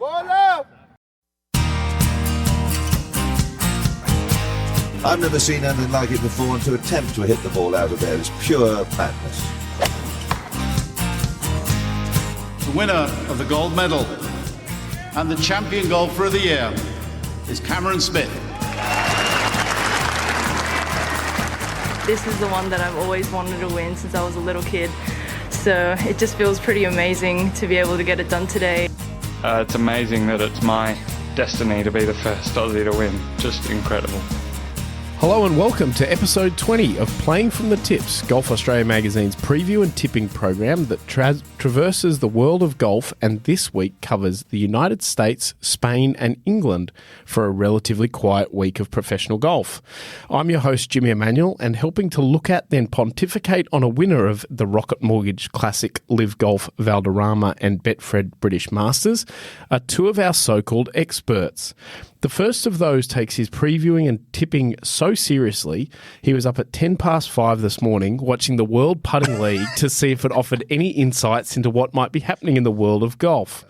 I've never seen anything like it before, and to attempt to hit the ball out of there is pure madness. The winner of the gold medal and the champion golfer of the year is Cameron Smith. This is the one that I've always wanted to win since I was a little kid. So it just feels pretty amazing to be able to get it done today. It's amazing that it's my destiny to be the first Aussie to win. Just incredible. Hello and welcome to episode 20 of Playing from the Tips, Golf Australia Magazine's preview and tipping program that traverses the world of golf and this week covers the United States, Spain and England for a relatively quiet week of professional golf. I'm your host Jimmy Emanuel, and helping to look at then pontificate on a winner of the Rocket Mortgage Classic, LIV Golf, Valderrama and Betfred British Masters are two of our so-called experts. The first of those takes his previewing and tipping so seriously, he was up at 5:10 this morning watching the World Putting League to see if it offered any insights into what might be happening in the world of golf.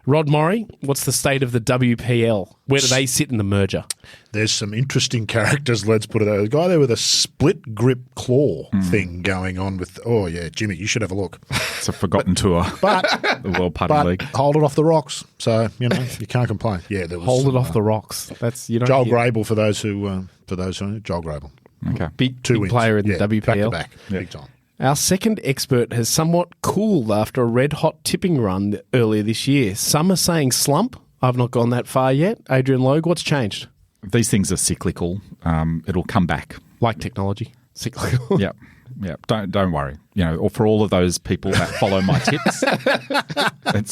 Rod Murray, what's the state of the WPL? Where do they sit in the merger? There's some interesting characters, let's put it out. There's a guy there with a split grip claw thing going on with, oh yeah, Jimmy, you should have a look. It's a forgotten tour. But the World Putting League. Hold it off the rocks. So, you can't complain. Yeah, there was Hold it off the rocks. That's Joel Grable for those who know, Joel Grable. Okay. Big player in the WPL. Back to back. Big time. Our second expert has somewhat cooled after a red-hot tipping run earlier this year. Some are saying slump. I've not gone that far yet. Adrian Logue, what's changed? These things are cyclical. It'll come back. Like technology. Cyclical. Yeah. Don't worry. Or for all of those people that follow my tips,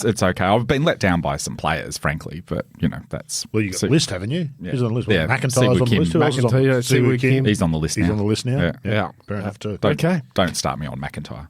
it's okay. I've been let down by some players, frankly, but that's. Well, you got a list, haven't you? Yeah. Who's on the list? Yeah. McIntyre's on the list. Who else is on? Siwoo Kim. He's on the list now. He's on the list now. Yeah. Fair enough too. Don't start me on McIntyre.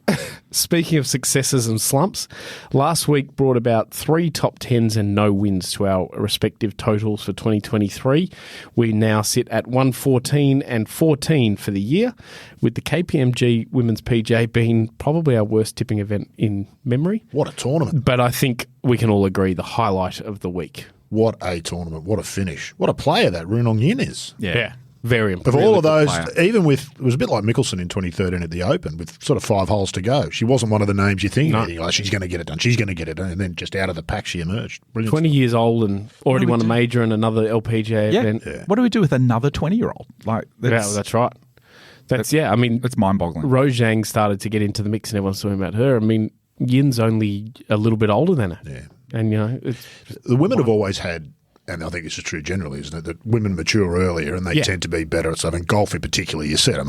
Speaking of successes and slumps, last week brought about 3 top 10s and no wins to our respective totals for 2023. We now sit at 114 and 14 for the year, with the KPMG Women's PJ being probably our worst tipping event in memory. What a tournament. But I think we can all agree the highlight of the week. What a tournament. What a finish. What a player that Runong Yin is. Yeah. Very Of important. all of those, player. even with, it was a bit like Mickelson in 2013 at the Open with sort of 5 holes to go. She wasn't one of the names you think, No. like, she's going to get it done, and then just out of the pack she emerged. Brilliant. 20 years old and already won a major and another LPGA event. Yeah. What do we do with another 20-year-old? That's right. It's mind-boggling. Rojang started to get into the mix and everyone's talking about her. I mean, Yin's only a little bit older than her. Yeah. And, it's The women have always had, and I think this is true generally, isn't it, that women mature earlier and they tend to be better at stuff. And golf in particular, you said,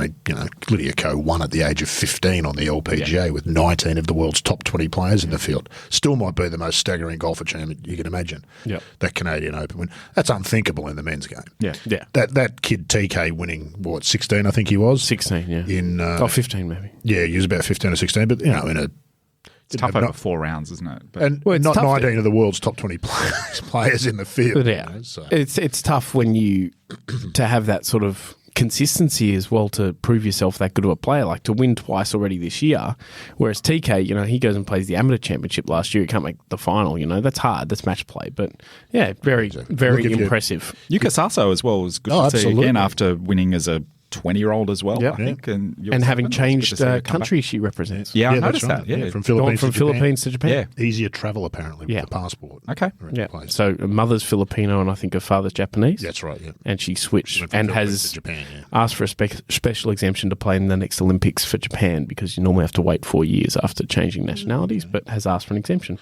Lydia Ko won at the age of 15 on the LPGA with 19 of the world's top 20 players in the field. Still might be the most staggering golf achievement you can imagine. Yep. That Canadian Open win. That's unthinkable in the men's game. Yeah. That kid TK winning, 16 I think he was? 16, yeah. In 15 maybe. Yeah, he was about 15 or 16, but, in a... It's tough over 4 rounds, isn't it? But And Well, it's not tough 19 of the world's top 20 players in the field. Yeah. So. It's tough when you to have that sort of consistency as well to prove yourself that good of a player, like to win twice already this year. Whereas TK, he goes and plays the amateur championship last year. He can't make the final, that's hard. That's match play. But yeah, very impressive. Yuka Saso as well was good to see absolutely. again after winning as a 20-year-old as well, Yep. I think. And having changed country she represents. Yeah, I that's noticed right. that. Yeah. From Gone Philippines from Philippines to Japan. Easier travel apparently with the passport. Okay. Yeah. So her mother's Filipino and I think her father's Japanese. That's right, yeah. And she switched Went from and Philippines has to Japan, asked for a special exemption to play in the next Olympics for Japan because you normally have to wait 4 years after changing nationalities, but has asked for an exemption.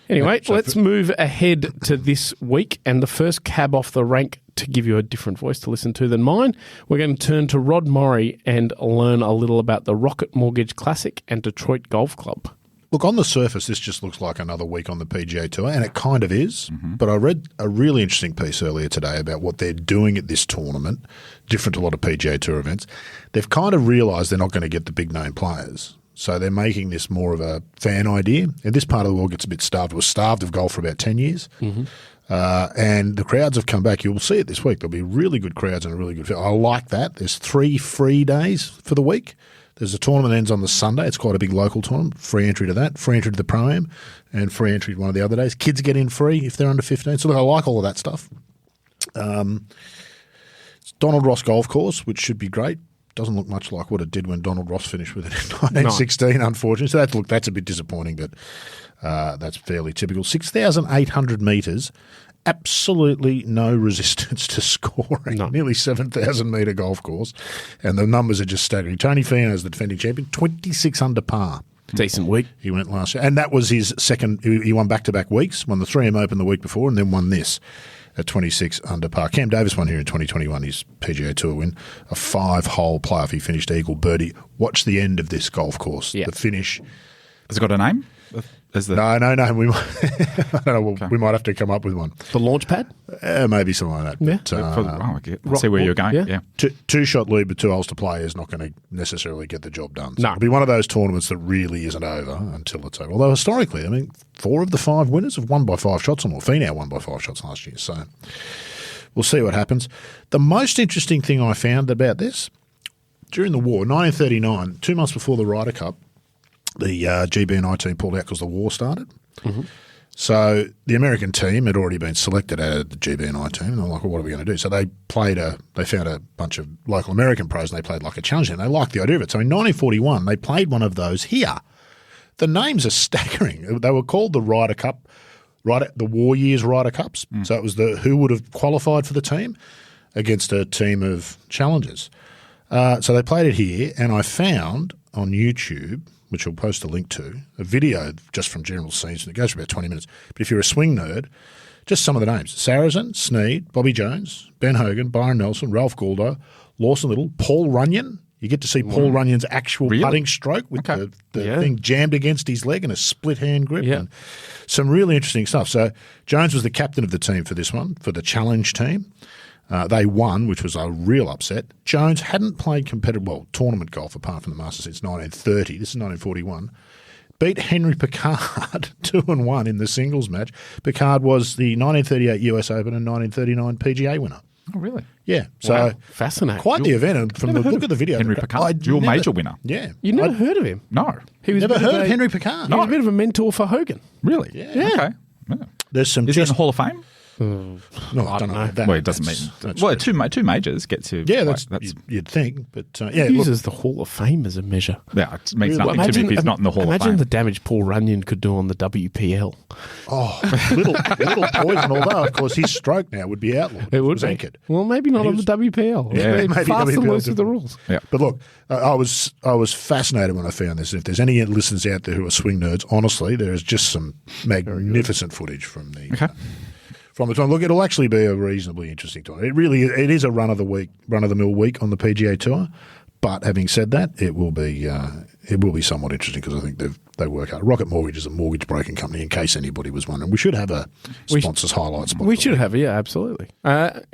Anyway, let's move ahead to this week. And the first cab off the rank, to give you a different voice to listen to than mine, we're going to turn to Rod Murray and learn a little about the Rocket Mortgage Classic and Detroit Golf Club. Look, on the surface, this just looks like another week on the PGA Tour, and it kind of is. But I read a really interesting piece earlier today about what they're doing at this tournament, different to a lot of PGA Tour events. They've kind of realised they're not going to get the big-name players. So they're making this more of a fan idea. And this part of the world gets a bit starved. It was starved of golf for about 10 years. And the crowds have come back. You'll see it this week. There'll be really good crowds and a really good field. I like that. There's 3 free days for the week. There's a tournament that ends on the Sunday. It's quite a big local tournament. Free entry to that. Free entry to the Pro-Am. And free entry to one of the other days. Kids get in free if they're under 15. So look, I like all of that stuff. It's Donald Ross Golf Course, which should be great. Doesn't look much like what it did when Donald Ross finished with it in 1916, unfortunately. So that's a bit disappointing, but that's fairly typical. 6,800 metres, absolutely no resistance to scoring. No. Nearly 7,000-metre golf course, and the numbers are just staggering. Tony Finau's the defending champion, 26 under par. Decent week. He went last year, and that was his second. He won back-to-back weeks, won the 3M Open the week before, and then won this at 26 under par. Cam Davis won here in 2021, his PGA Tour win, a 5-hole playoff. He finished eagle birdie. Watch the end of this golf course, the finish. Has it got a name? No. We might, I don't know. Okay. We might have to come up with one. The launch pad? Maybe something like that. Yeah. But, I see where you're going. Yeah. Two-shot lead with 2 holes to play is not going to necessarily get the job done. So no. It'll be one of those tournaments that really isn't over until it's over. Although historically, I mean, 4 of the 5 winners have won by 5 shots or more. Finau won by 5 shots last year. So we'll see what happens. The most interesting thing I found about this, during the war, 1939, 2 months before the Ryder Cup, the GB&I team pulled out because the war started. Mm-hmm. So the American team had already been selected out of the GB&I team. And they're like, well, what are we going to do? So they found a bunch of local American pros and they played like a challenge. And they liked the idea of it. So in 1941, they played one of those here. The names are staggering. They were called the Ryder Cup, the War Years Ryder Cups. Mm. So it was who would have qualified for the team against a team of challengers. So they played it here. And I found on YouTube, which I'll post a link to, a video just from general scenes, and it goes for about 20 minutes. But if you're a swing nerd, just some of the names. Saracen, Snead, Bobby Jones, Ben Hogan, Byron Nelson, Ralph Gouldo, Lawson Little, Paul Runyon. You get to see Paul Runyon's actual putting stroke with the thing jammed against his leg and a split hand grip. Yeah. And some really interesting stuff. So Jones was the captain of the team for this one, for the challenge team. They won, which was a real upset. Jones hadn't played tournament golf apart from the Masters since 1930. This is 1941. Beat Henry Picard 2-1 in the singles match. Picard was the 1938 US Open and 1939 PGA winner. Oh, really? Yeah. So fascinating. Quite the event. And from the look of the video, Henry Picard, dual major winner. Yeah. You never heard of him? No. He was never heard of Henry Picard. He was a bit of a mentor for Hogan. Really? Yeah. Okay. Yeah. There's some. Is he in the Hall of Fame? No, I don't know. Well, it doesn't mean. Well, two majors get to. Yeah, that's you'd think, but he uses the Hall of Fame as a measure. Yeah, it means nothing to me if he's not in the Hall of Fame. Imagine the damage Paul Runyon could do on the WPL. Oh, little poison. Although, of course, his stroke now would be outlawed. It would be anchored. Well, maybe not on the WPL. Yeah, maybe fast and WPL loose with the rules. Yeah, but look, I was fascinated when I found this. If there's any listeners out there who are swing nerds, honestly, there is just some magnificent footage from the. Okay. From the time, look, it'll actually be a reasonably interesting time. It is a run of the mill week on the PGA Tour. But having said that, it will be somewhat interesting because I think they work hard. Rocket Mortgage is a mortgage broking company. In case anybody was wondering, we should have a sponsors highlight spot. We should have, yeah, absolutely.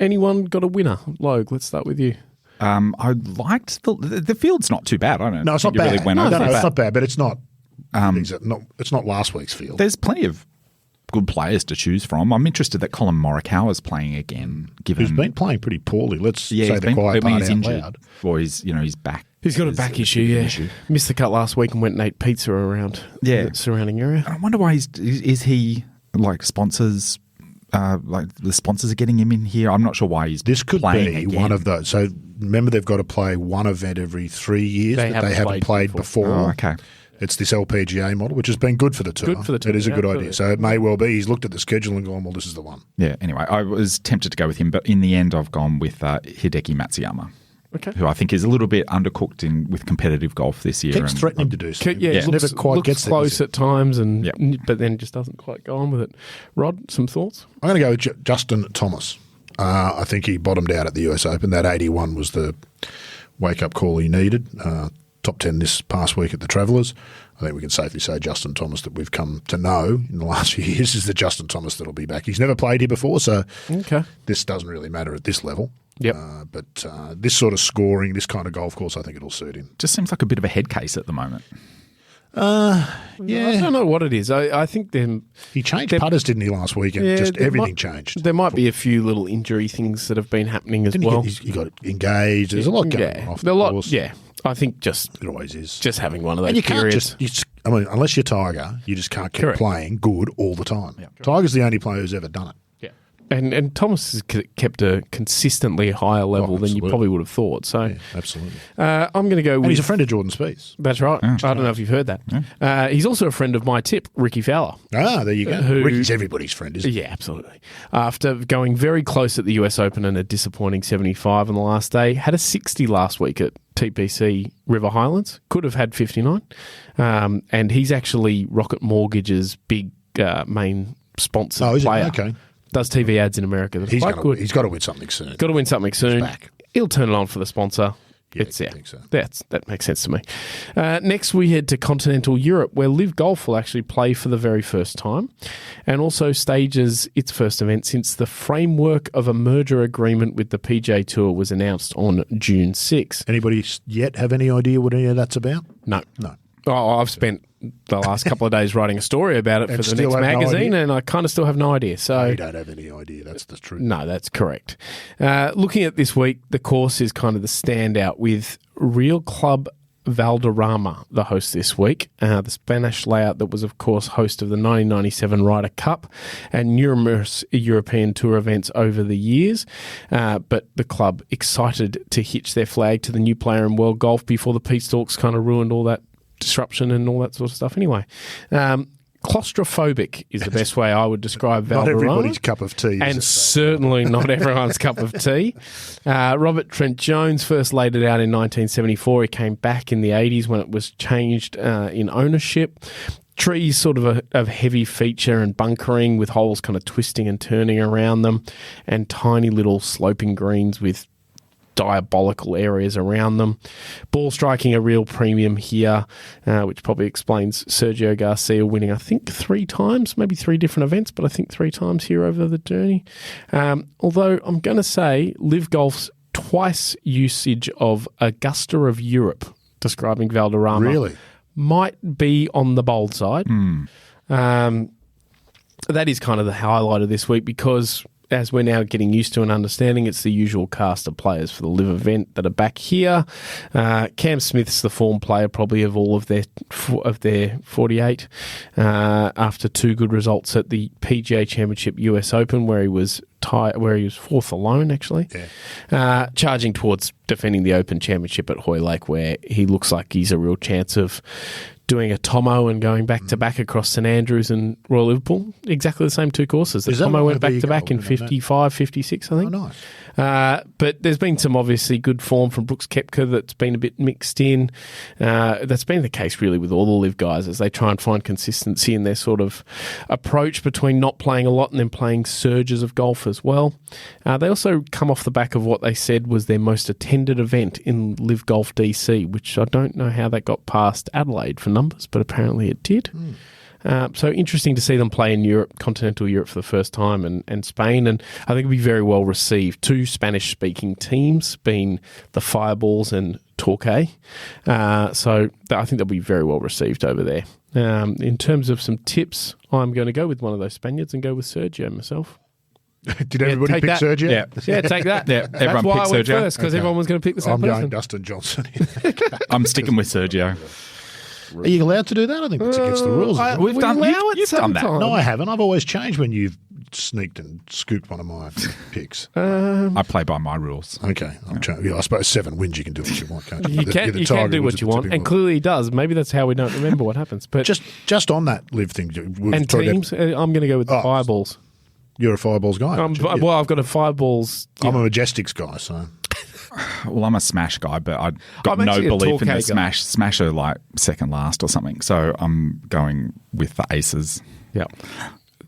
Anyone got a winner? Logue, let's start with you. I liked the field's not too bad. I don't know. No, it's not bad. Really went over it's not bad, but it's not. It's not last week's field. There's plenty of good players to choose from. I'm interested that Colin Morikawa is playing again. Who's been playing pretty poorly. Let's say the quiet part out loud. Or he's back. He's got a back issue, Missed the cut last week and went and ate pizza around the surrounding area. I wonder why is he like sponsors. Like the sponsors are getting him in here. I'm not sure why he's. This could playing be again. one of those. So remember, they've got to play one event every 3 years that they haven't played before. Oh, okay. It's this LPGA model, which has been good for the tour. Good for the tour. It is a good idea. So it may well be he's looked at the schedule and gone, well, this is the one. Yeah. Anyway, I was tempted to go with him, but in the end, I've gone with Hideki Matsuyama. Okay. Who I think is a little bit undercooked with competitive golf this year. Keeps threatening to do so. Yeah, never quite gets there. Close at times, but then just doesn't quite go on with it. Rod, some thoughts? I'm going to go with Justin Thomas. I think he bottomed out at the US Open. That 81 was the wake-up call he needed. Top 10 this past week at the Travellers. I think we can safely say Justin Thomas that we've come to know in the last few years is the Justin Thomas that'll be back. He's never played here before, so this doesn't really matter at this level. Yep. But this sort of scoring, this kind of golf course, I think it'll suit him. Just seems like a bit of a head case at the moment. I don't know what it is. I think he changed putters, didn't he, last weekend? Just everything changed. There might be a few little injury things that have been happening as well. He got engaged. There's a lot going on off the course. Yeah. I think just It always is. just having one of those And you can't periods. I mean, unless you're Tiger, you just can't keep Correct. playing good all the time. Tiger's the only player who's ever done it. And Thomas has kept a consistently higher level than you absolutely. probably would have thought. So Yeah, absolutely. I'm going to go And with... he's a friend of Jordan Spieth's. That's right. I don't know if you've heard that. He's also a friend of my tip, Ricky Fowler. Ah, there you go. Who- Ricky's everybody's friend, isn't he? Yeah, absolutely. After going very close at the US Open and a disappointing 75 on the last day, had a 60 last week at TPC River Highlands. Could have had 59. And he's actually Rocket Mortgage's big main sponsor Oh, is player. it? Okay. Does TV ads in America. That's He's quite good. got to win something soon. Got to win something soon. back. He'll turn it on for the sponsor. Yeah, I think so. That makes sense to me. Next, we head to continental Europe, where LIV Golf will actually play for the very first time, and also stages its first event since the framework of a merger agreement with the PGA Tour was announced on June 6. Anybody yet have any idea what any of that's about? No. No. Oh, I've spent the last couple of days writing a story about it And for the still next have no magazine, idea? and I kind of still have no idea. So You don't have any idea. That's the truth. no, that's correct. Looking at this week, the course is kind of the standout with Real Club Valderrama, the host this week. The Spanish layout that was, of course, host of the 1997 Ryder Cup and numerous European Tour events over the years. But the club excited to hitch their flag to the new player in world golf before the peace talks kind of ruined all that disruption and all that sort of stuff. Anyway, claustrophobic is the best way I would describe Valderrama. Not everybody's cup of tea. And certainly not everyone's cup of tea. Robert Trent Jones first laid it out in 1974. He came back in the 80s when it was changed in ownership. Trees sort of a heavy feature and bunkering with holes kind of twisting and turning around them, and tiny little sloping greens with diabolical areas around them. Ball striking a real premium here, which probably explains Sergio Garcia winning, I think, 3 times, maybe 3 different events, but I think 3 times here over the journey. Although I'm going to say LIV Golf's twice usage of Augusta of Europe, describing Valderrama, Really? might be on the bold side. That is kind of the highlight of this week because as we're now getting used to and understanding, it's the usual cast of players for the LIV event that are back here. Cam Smith's the form player probably of all of their 48 after 2 good results at the PGA Championship US Open where he was fourth alone actually. Charging towards defending the Open Championship at Hoy Lake where he looks like he's a real chance of doing a Tomo and going back-to-back across St Andrews and Royal Liverpool. Exactly the same 2 courses. The Is that Tomo right? went There you back-to-back go. in 55, 56, I think. Oh, nice. But there's been some obviously good form from Brooks Koepka that's been a bit mixed in. That's been the case really with all the LIV guys as they try and find consistency in their sort of approach between not playing a lot and then playing surges of golf as well. They also come off the back of what they said was their most attended event in LIV Golf DC, which I don't know how that got past Adelaide for numbers, but apparently it did. So interesting to see them play in Europe, continental Europe for the first time and Spain, and I think it'll be very well received. 2 Spanish-speaking teams being the Fireballs and Torquay. So I think they'll be very well received over there. In terms of some tips, I'm going to go with one of those Spaniards and go with Sergio myself. Did everybody take pick that. Sergio? Yeah, take that. Yeah, That's everyone why picked I went Sergio. first, because everyone was going to pick the same I'm person. going Dustin Johnson. I'm sticking with Sergio. Are you allowed to do that? I think that's against the rules. isn't it? We've we done- allow you've- it you've done that. sometimes. No, I haven't. I've always changed when you've sneaked and scooped one of my picks. I play by my rules. Okay, I suppose 7 wins. You can do what you want, can't you? You can do what you want, and clearly he does. Maybe that's how we don't remember what happens. But just on that LIV thing, we've and talked about- teams, I'm going to go with the Oh, Fireballs. You're a Fireballs guy. aren't you? Yeah. Well, I've got a Fireballs. I'm a Majestics guy, so Well, I'm a smash guy, but I've got I'm no actually a belief in Torquay the guy. smash are like second last or something. So I'm going with the aces. Yeah,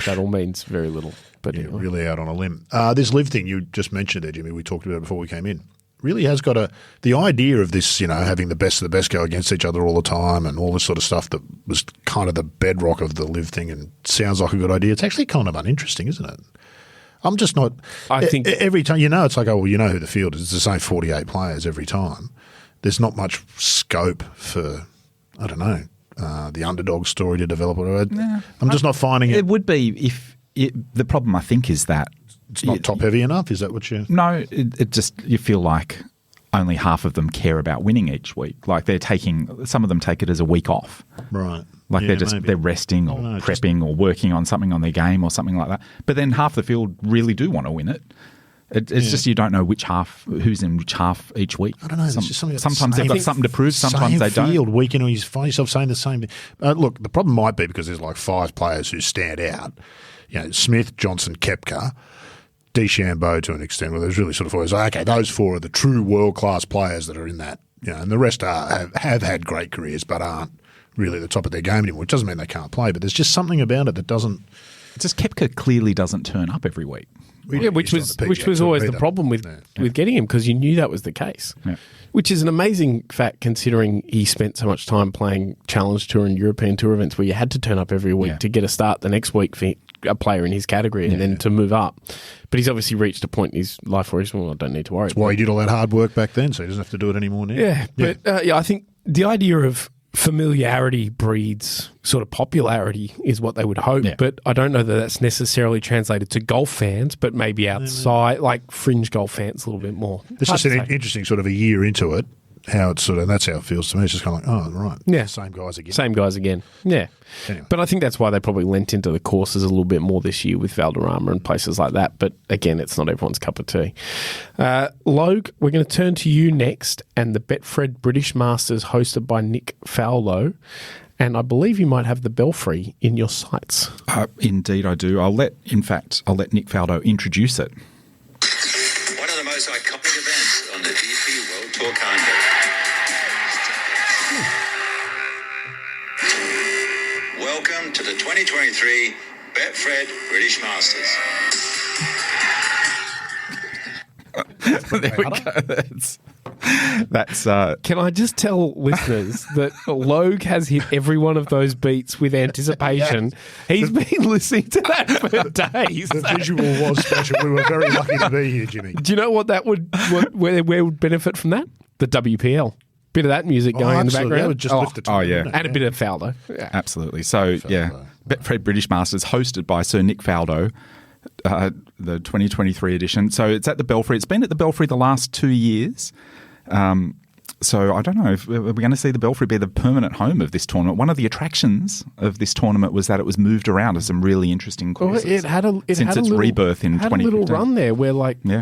that all means very little. But yeah, anyway. really out on a limb. This LIV thing you just mentioned there, Jimmy, we talked about it before we came in. Really has got the idea of this, having the best of the best go against each other all the time and all this sort of stuff that was kind of the bedrock of the LIV thing and sounds like a good idea. It's actually kind of uninteresting, isn't it? I'm just not. I think every time it's like, oh, well, you know who the field is. It's the same 48 players every time. There's not much scope for, I don't know, the underdog story to develop. I'm just not finding it. It would be if the problem I think is that It's not top heavy enough. Is that what you? No, it just you feel like only half of them care about winning each week. Like some of them take it as a week off. Right. Like Yeah, they're resting or prepping or working on something on their game or something like that. But then half the field really do want to win it. It's just you don't know who's in which half each week. I don't know. There's just something sometimes they've got something to prove. Sometimes they don't. Field week in, or you find yourself saying the same thing. Look, the problem might be because there's like 5 players who stand out. Smith, Johnson, Koepka, DeChambeau to an extent. Where there's really sort of always okay. Those 4 are the true world class players that are in that. And the rest have had great careers, but aren't really at the top of their game anymore. It doesn't mean they can't play, but there's just something about it that doesn't. Just Koepka clearly doesn't turn up every week. Which was always the problem with getting him, because you knew that was the case. Yeah. Which is an amazing fact considering he spent so much time playing Challenge Tour and European Tour events where you had to turn up every week to get a start the next week for a player in his category and then to move up. But he's obviously reached a point in his life where he's, I don't need to worry. That's why he did all that hard work back then, so he doesn't have to do it anymore now. Yeah, but I think the idea of familiarity breeds sort of popularity is what they would hope, but I don't know that that's necessarily translated to golf fans, but maybe outside, like fringe golf fans a little bit more. It's just an interesting sort of a year into it, how it's sort of, that's how it feels to me. It's just kind of like, oh, right. Yeah. Same guys again. Same guys again. Yeah. Anyway. But I think that's why they probably lent into the courses a little bit more this year with Valderrama and places like that. But again, it's not everyone's cup of tea. Logue, we're going to turn to you next, and the Betfred British Masters hosted by Nick Faldo. And I believe you might have the Belfry in your sights. Indeed, I do. I'll let Nick Faldo introduce it. One of the most iconic events on the DP World Tour calendar. Welcome to the 2023 Betfred British Masters. There we go. That's Can I just tell listeners that Logue has hit every one of those beats with anticipation? He's been listening to that for days. The visual was special. We were very lucky to be here, Jimmy. Do you know what that where would benefit from that? The WPL. Bit of that music going in the background. That would just lift it. And a bit of Faldo. Yeah. Absolutely. So, Betfred British Masters hosted by Sir Nick Faldo, the 2023 edition. So it's at the Belfry. It's been at the Belfry the last 2 years. So I don't know if we're going to see the Belfry be the permanent home of this tournament. One of the attractions of this tournament was that it was moved around to some really interesting courses. Well, it had its rebirth in 2015. Had a little run there where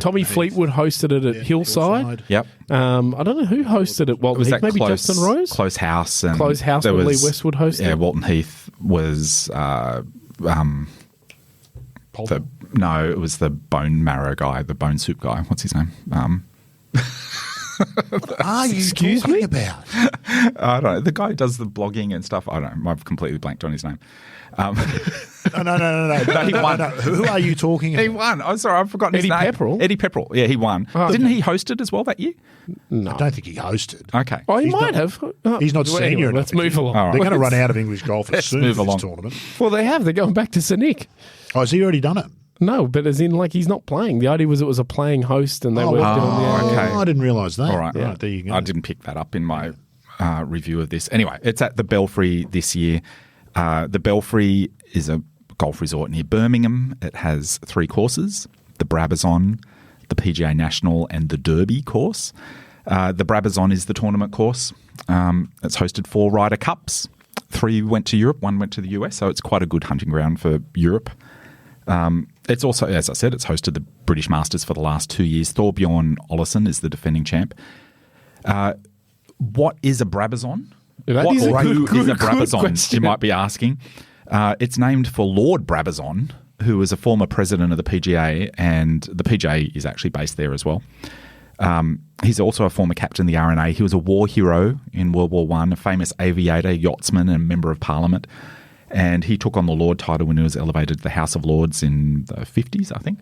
Tommy Fleetwood hosted it at Hillside. Yep. I don't know who hosted it. Was that maybe Justin Rose? Close House. And Close House where Lee Westwood hosted. Yeah, Walton Heath was it was the bone marrow guy, the bone soup guy. What's his name? What are you Excuse talking me? about? I don't know. The guy who does the blogging and stuff. I don't know. I've completely blanked on his name. No. He won. Who are you talking about? He won. I'm sorry, I've forgotten his name. Eddie Pepperell. Yeah, he won. Oh, Didn't he host it as well that year? No. I don't think he hosted. Okay. Oh, he might have. He's not senior anyway, enough. let's move along. All right. They're going to run out of English golf as soon as move this along. tournament. Well, they have. They're going back to Sir Nick. Oh, has he already done it? No, but as in, he's not playing. The idea was it was a playing host and they worked it on the okay. I didn't realise that. All right. Right, there you go. I didn't pick that up in my review of this. Anyway, it's at the Belfry this year. The Belfry is a golf resort near Birmingham. It has 3 courses, the Brabazon, the PGA National and the Derby course. The Brabazon is the tournament course. It's hosted 4 Ryder Cups. 3 went to Europe, 1 went to the US, so it's quite a good hunting ground for Europe. It's also, as I said, it's hosted the British Masters for the last 2 years. Thorbjorn Olesen is the defending champ. What is a Brabazon? That is a good Brabazon, question. you might be asking. It's named for Lord Brabazon, who was a former president of the PGA, and the PGA is actually based there as well. He's also a former captain of the RNA. He was a war hero in World War I, a famous aviator, yachtsman, and member of parliament. And he took on the Lord title when he was elevated to the House of Lords in the 50s, I think.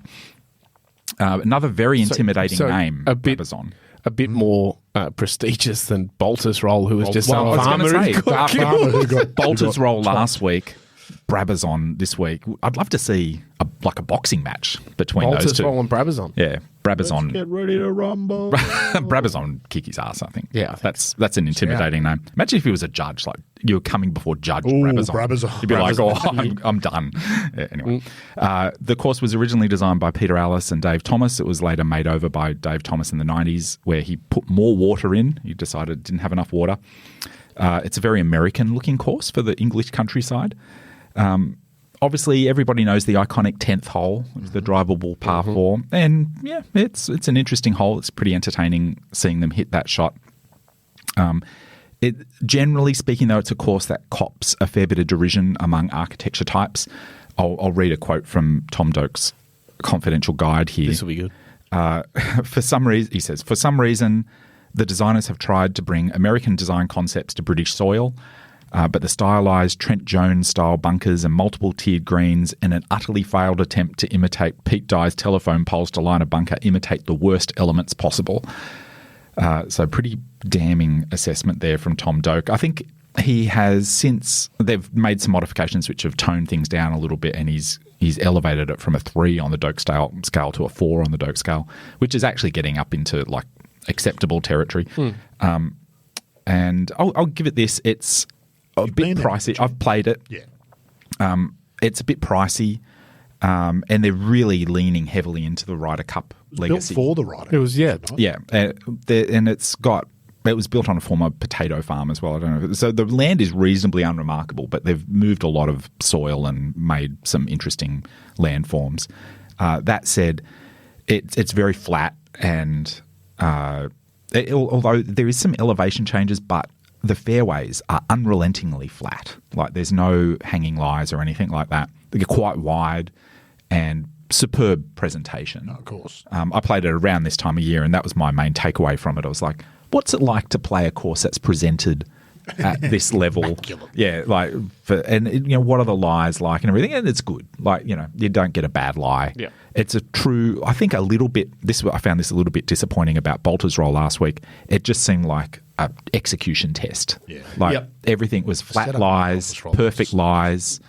Another very intimidating name, Brabazon. A bit more prestigious than Bolter's role, who was just some I was farmer going to say, who got killed. Bolter's role last week Brabazon this week. I'd love to see a boxing match between those two. Baltusrol and Brabazon. Yeah, Brabazon. Get ready to rumble. Brabazon kick his ass, I think. Yeah, that's an intimidating name. Imagine if he was a judge, like you were coming before Judge Brabazon. Brabazon. You'd be like, I'm done. Yeah, anyway, the course was originally designed by Peter Allis and Dave Thomas. It was later made over by Dave Thomas in the 90s, where he put more water in. He decided it didn't have enough water. It's a very American-looking course for the English countryside. Obviously, everybody knows the iconic 10th hole, the drivable par 4. And, yeah, it's an interesting hole. It's pretty entertaining seeing them hit that shot. Generally speaking, though, it's a course that cops a fair bit of derision among architecture types. I'll read a quote from Tom Doak's confidential guide here. This will be good. For some reason, he says, for some reason, the designers have tried to bring American design concepts to British soil, but the stylized Trent Jones-style bunkers and multiple tiered greens in an utterly failed attempt to imitate Pete Dye's telephone poles to line a bunker imitate the worst elements possible. So pretty damning assessment there from Tom Doak. I think he has they've made some modifications which have toned things down a little bit, and he's elevated it from a 3 on the Doak scale to a 4 on the Doak scale, which is actually getting up into like acceptable territory. And I'll give it this. It's a bit pricey. I've played it. Yeah. It's a bit pricey, and they're really leaning heavily into the Ryder Cup legacy. Built for the Ryder. It was, yeah. Yeah, and it was built on a former potato farm as well. I don't know. So the land is reasonably unremarkable, but they've moved a lot of soil and made some interesting landforms. That said, it's very flat, and although there is some elevation changes, but the fairways are unrelentingly flat. Like there's no hanging lies or anything like that. They're quite wide and superb presentation. Of course. I played it around this time of year, and that was my main takeaway from it. I was like, what's it like to play a course that's presented at this level? Yeah, like, what are the lies like and everything? And it's good. Like, you don't get a bad lie. Yeah. It's I think a little bit, I found this a little bit disappointing about Baltusrol last week. It just seemed like an execution test. Yeah. Like everything was flat lies, perfect lies,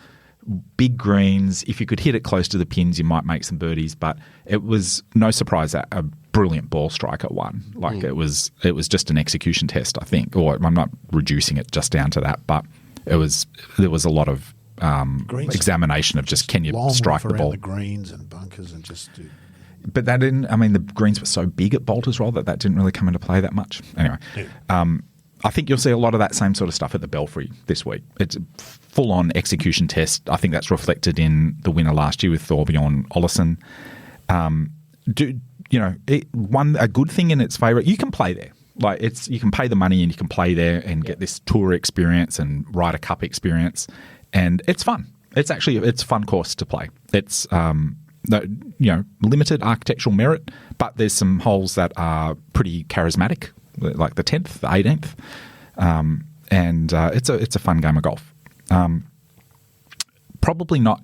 big greens. If you could hit it close to the pins, you might make some birdies, but it was no surprise that a brilliant ball striker won. Like it was just an execution test, I think. Or I'm not reducing it just down to that, but there was a lot of examination of just can you strike the ball. The greens and bunkers and just do. But that didn't. I mean, the greens were so big at Baltusrol that didn't really come into play that much. Anyway, I think you'll see a lot of that same sort of stuff at the Belfry this week. It's a full-on execution test. I think that's reflected in the winner last year with Thorbjorn Olesen. A good thing in its favour, you can play there. Like you can pay the money and you can play there and get this tour experience and Ryder Cup experience, and it's fun. It's a fun course to play. It's limited architectural merit, but there's some holes that are pretty charismatic, like the 10th, the 18th, and it's a fun game of golf. Probably not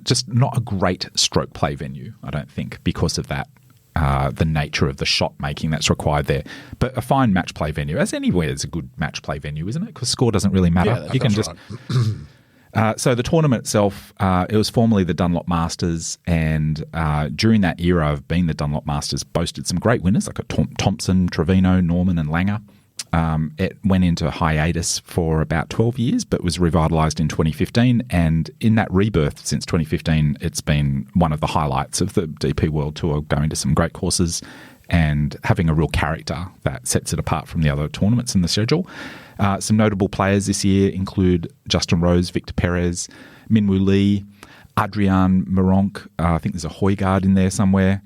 a great stroke play venue, I don't think, because of that. The nature of the shot making that's required there, but a fine match play venue, as anywhere is a good match play venue, isn't it? Because score doesn't really matter. Yeah, you can just. Right. So the tournament itself, it was formerly the Dunlop Masters, and during that era of being the Dunlop Masters, boasted some great winners like Thompson, Trevino, Norman, and Langer. It went into hiatus for about 12 years, but was revitalised in 2015. And in that rebirth since 2015, it's been one of the highlights of the DP World Tour, going to some great courses and having a real character that sets it apart from the other tournaments in the schedule. Some notable players this year include Justin Rose, Victor Perez, Minwoo Lee, Adrian Maronk. I think there's a Højgaard in there somewhere.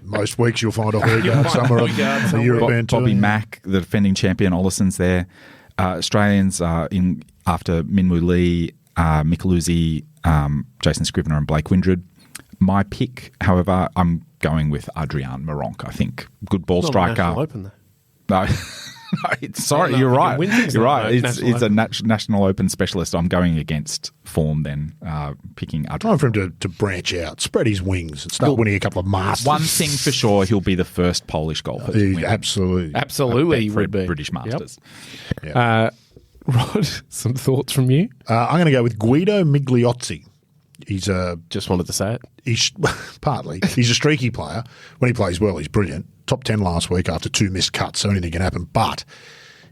Most weeks you'll find a Højgaard somewhere. The European Tour. Bobby Mack, the defending champion, Oleson's there. Australians in after Minwoo Lee, Micheluzzi, Jason Scrivener and Blake Windred. My pick, however, I'm going with Adrian Maronk. I think good ball striker. National Open, though. No. Sorry, you're right. You're right. It's a National Open specialist. I'm going against form then, picking Adrian. Time for him to branch out, spread his wings, and start winning a couple of Masters. One thing for sure, he'll be the first Polish golfer to win. Absolutely. Absolutely, he would be. British Masters. Yep. Rod, some thoughts from you? I'm going to go with Guido Migliozzi. He's Just wanted to say it. He's partly. He's a streaky player. When he plays well, he's brilliant. Top 10 last week after 2 missed cuts, so anything can happen. But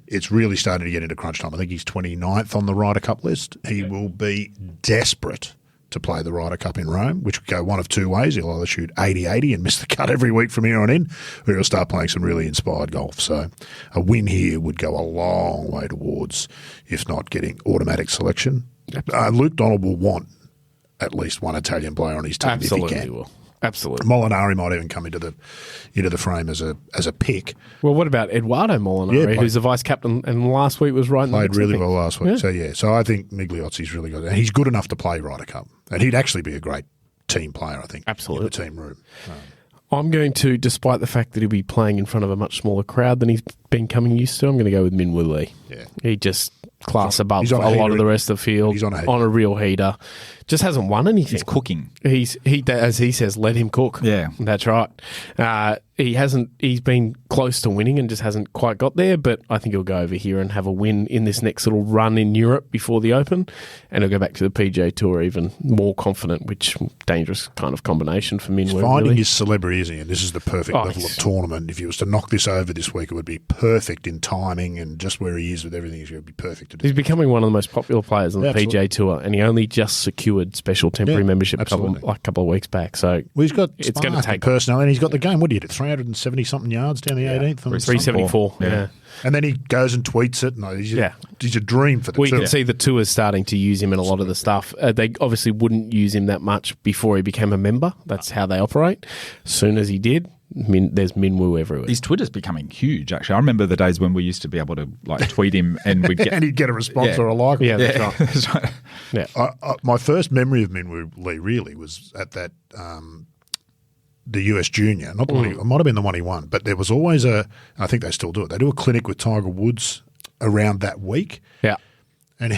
it's really starting to get into crunch time. I think he's 29th on the Ryder Cup list. He will be desperate to play the Ryder Cup in Rome, which could go one of two ways. He'll either shoot 80-80 and miss the cut every week from here on in, or he'll start playing some really inspired golf. So a win here would go a long way towards, if not getting automatic selection. Luke Donald will want at least one Italian player on his team if he can. Will. Absolutely. Molinari might even come into the frame as a pick. Well, what about Eduardo Molinari, who's the vice captain, and last week was right in the played mix, really well last week. So I think Migliozzi's really good, and he's good enough to play Ryder Cup, and he'd actually be a great team player, I think. Absolutely. In the team room. I'm going to, despite the fact that he'll be playing in front of a much smaller crowd than he's been coming used to, I'm going to go with Min Woo Lee. Yeah. He just class above a a lot heater of the rest of the field. He's on a real heater. Just hasn't won anything. He's cooking. He as he says, let him cook. Yeah. That's right. He's been close to winning and just hasn't quite got there, but I think he'll go over here and have a win in this next little run in Europe before the Open, and he'll go back to the PGA Tour even more confident, which dangerous kind of combination for Min Woo. He's finding really. his celebrity, isn't he? And this is the perfect level of tournament. If he was to knock this over this week, it would be perfect in timing and just where he is with everything. It would be perfect to do. He's becoming one of the most popular players on the PGA Tour, and he only just secured special temporary membership a couple of weeks back. So he's got it's going to take personality, and he's got the game. What did he hit? 370 something yards down the 18th. 374. Yeah. And then he goes and tweets it. No, he's a dream for the tour. You can see the tour is starting to use him in a lot of the stuff. They obviously wouldn't use him that much before he became a member. That's how they operate. As soon as he did, there's Min Woo everywhere. His Twitter's becoming huge, actually. I remember the days when we used to be able to tweet him and we'd get... and he'd get a response or a like. Yeah, that's right. That's right. Yeah. My first memory of Min Woo Lee really was at that... the US Junior, not the one it might have been the one he won, but there was always I think they still do it. They do a clinic with Tiger Woods around that week. Yeah. And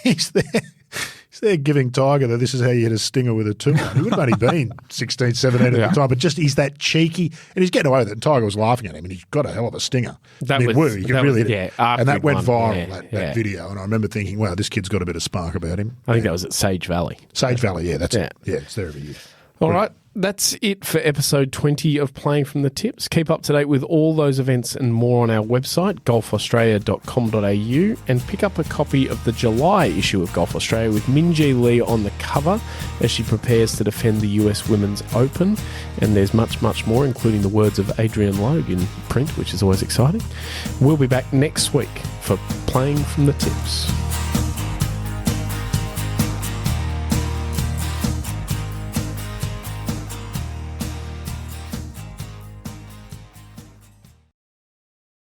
he's there giving Tiger that this is how you hit a stinger with a 2-1. He would have only been 16, 17 at the time, but just he's that cheeky, and he's getting away with it. And Tiger was laughing at him, and he's got a hell of a stinger. You can really hit it. And that went viral, that video. And I remember thinking, wow, this kid's got a bit of spark about him. I think that was at Sage Valley. Sage Valley, that's it. Yeah, it's there every year. All right. That's it for episode 20 of Playing from the Tips. Keep up to date with all those events and more on our website, golfaustralia.com.au, and pick up a copy of the July issue of Golf Australia with Minjee Lee on the cover as she prepares to defend the US Women's Open. And there's much, much more, including the words of Adrian Logue in print, which is always exciting. We'll be back next week for Playing from the Tips.